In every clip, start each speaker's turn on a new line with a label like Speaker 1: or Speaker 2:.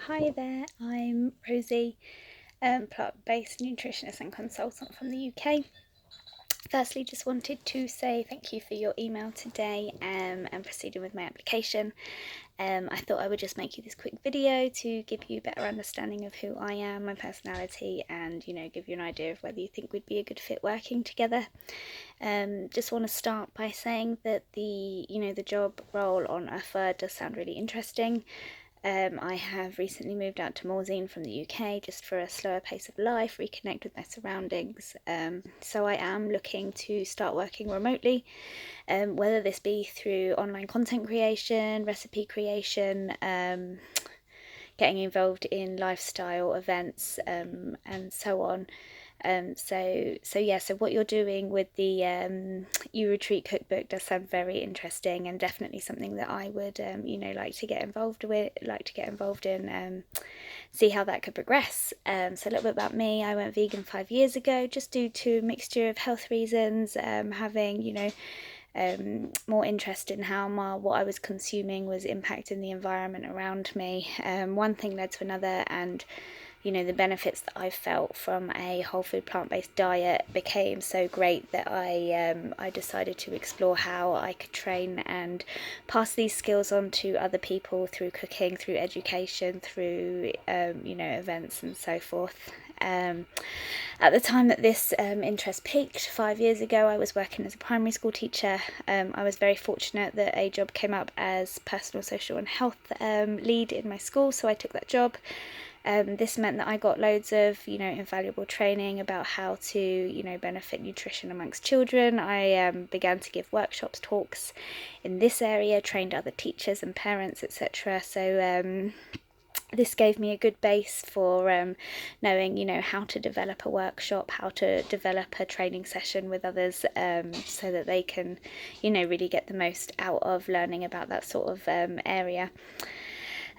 Speaker 1: Hi there, I'm Rosie, plant-based nutritionist and consultant from the UK. Firstly, just wanted to say thank you for your email today and proceeding with my application. I thought I would just make you this quick video to give you a better understanding of who I am, my personality, and give you an idea of whether you think we'd be a good fit working together. Just want to start by saying that the job role on offer does sound really interesting. I have recently moved out to Morzine from the UK just for a slower pace of life, reconnect with my surroundings. So I am looking to start working remotely, whether this be through online content creation, recipe creation, getting involved in lifestyle events, and so on. So what you're doing with the You Retreat cookbook does sound very interesting and definitely something that I would like to get involved in, see how that could progress. So a little bit about me: I went vegan 5 years ago, just due to a mixture of health reasons, having more interest in how what I was consuming was impacting the environment around me. One thing led to another, and the benefits that I felt from a whole food plant-based diet became so great that I decided to explore how I could train and pass these skills on to other people through cooking, through education, through events and so forth. At the time that this interest peaked 5 years ago, I was working as a primary school teacher. I was very fortunate that a job came up as personal, social and health lead in my school, so I took that job. This meant that I got loads of, invaluable training about how to, benefit nutrition amongst children. I began to give workshops, talks in this area, trained other teachers and parents, etc. So this gave me a good base for knowing, how to develop a workshop, how to develop a training session with others, so that they can, really get the most out of learning about that sort of area.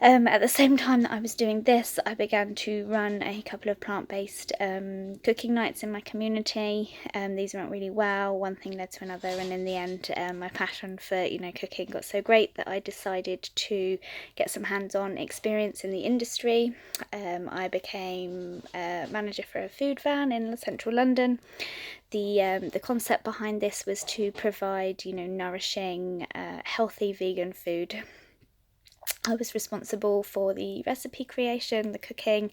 Speaker 1: At the same time that I was doing this, I began to run a couple of plant-based cooking nights in my community. These went really well. One thing led to another, and in the end, my passion for cooking got so great that I decided to get some hands-on experience in the industry. I became a manager for a food van in central London. The concept behind this was to provide nourishing, healthy vegan food. I was responsible for the recipe creation, the cooking.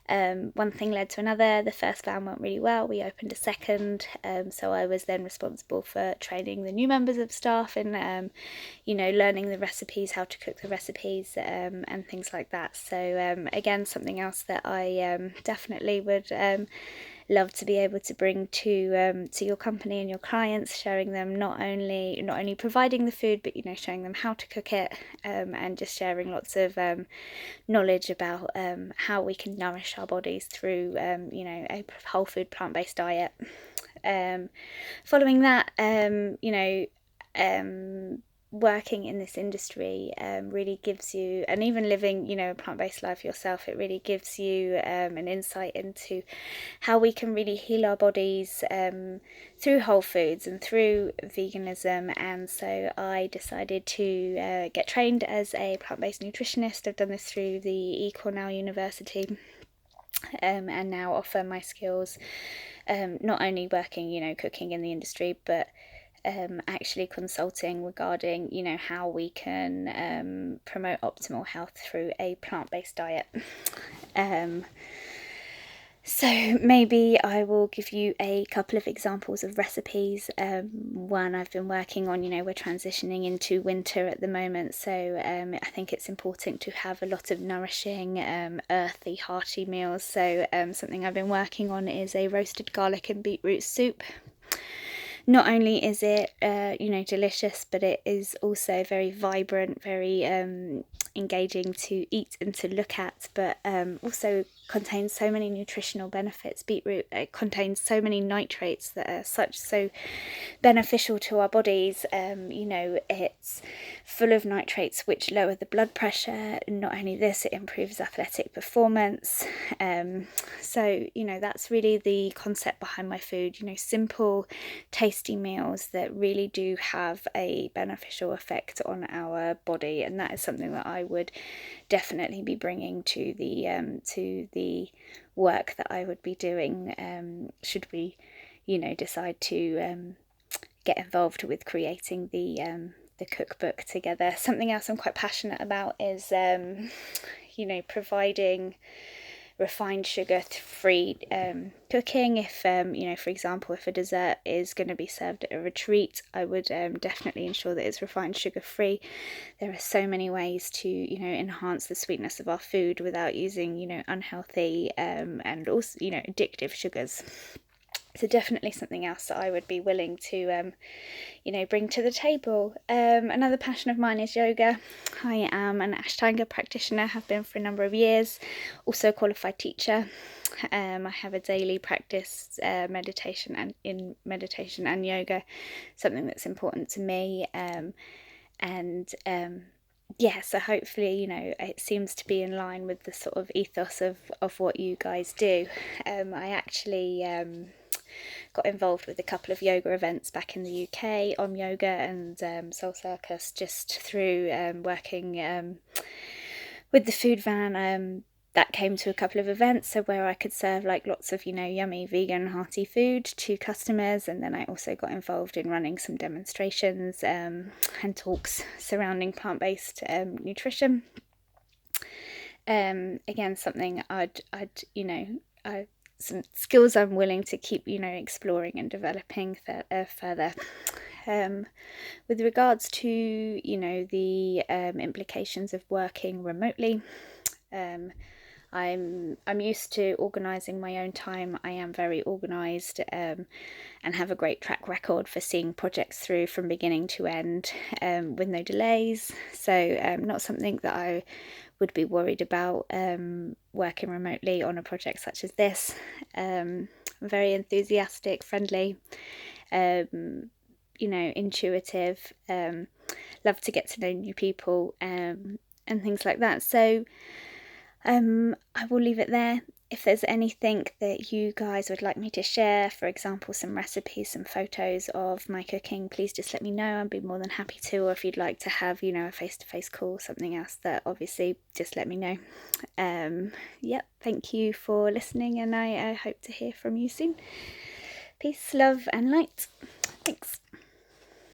Speaker 1: One thing led to another. The first van went really well. We opened a second. So I was then responsible for training the new members of staff and, learning the recipes, how to cook the recipes, and things like that. So again, something else that I definitely would love to be able to bring to your company and your clients, showing them not only providing the food, but showing them how to cook it, and just sharing lots of knowledge about how we can nourish our bodies through a whole food plant-based diet. Following that, working in this industry really gives you, and even living a plant-based life yourself, it really gives you an insight into how we can really heal our bodies through whole foods and through veganism. And so I decided to get trained as a plant-based nutritionist. I've done this through the Cornell University, and now offer my skills not only working cooking in the industry, but actually consulting regarding how we can promote optimal health through a plant-based diet. So maybe I will give you a couple of examples of recipes. One I've been working on, we're transitioning into winter at the moment, so I think it's important to have a lot of nourishing, earthy, hearty meals. So something I've been working on is a roasted garlic and beetroot soup. Not only is it delicious, but it is also very vibrant, very engaging to eat and to look at, but also contains so many nutritional benefits. Beetroot contains so many nitrates that are so beneficial to our bodies. It's full of nitrates which lower the blood pressure. Not only this, it improves athletic performance. So that's really the concept behind my food. Simple, tasty meals that really do have a beneficial effect on our body, and that is something that I I would definitely be bringing to the work that I would be doing, should we, decide to get involved with creating the cookbook together. Something else I'm quite passionate about is providing refined sugar free cooking. If for example, if a dessert is going to be served at a retreat, I would definitely ensure that it's refined sugar free. There are so many ways to enhance the sweetness of our food without using unhealthy and also addictive sugars. So definitely something else that I would be willing to bring to the table. Another passion of mine is yoga. I am an Ashtanga practitioner, have been for a number of years, also a qualified teacher. I have a daily practice meditation and yoga, something that's important to me. So hopefully, it seems to be in line with the sort of ethos of what you guys do. I actually got involved with a couple of yoga events back in the UK, Om Yoga and Soul Circus, just through working with the food van that came to a couple of events, so where I could serve like lots of yummy vegan hearty food to customers. And then I also got involved in running some demonstrations and talks surrounding plant-based nutrition. Again, something some skills I'm willing to keep exploring and developing further. With regards to the implications of working remotely, I'm used to organising my own time. I am very organised and have a great track record for seeing projects through from beginning to end with no delays. So not something that I would be worried about working remotely on a project such as this. Very enthusiastic, friendly, intuitive, love to get to know new people and things like that. So I will leave it there. If there's anything that you guys would like me to share, for example, some recipes, some photos of my cooking, please just let me know. I'd be more than happy to. Or if you'd like to have, a face-to-face call, something else, that obviously just let me know. Thank you for listening, and I hope to hear from you soon. Peace, love, and light. Thanks.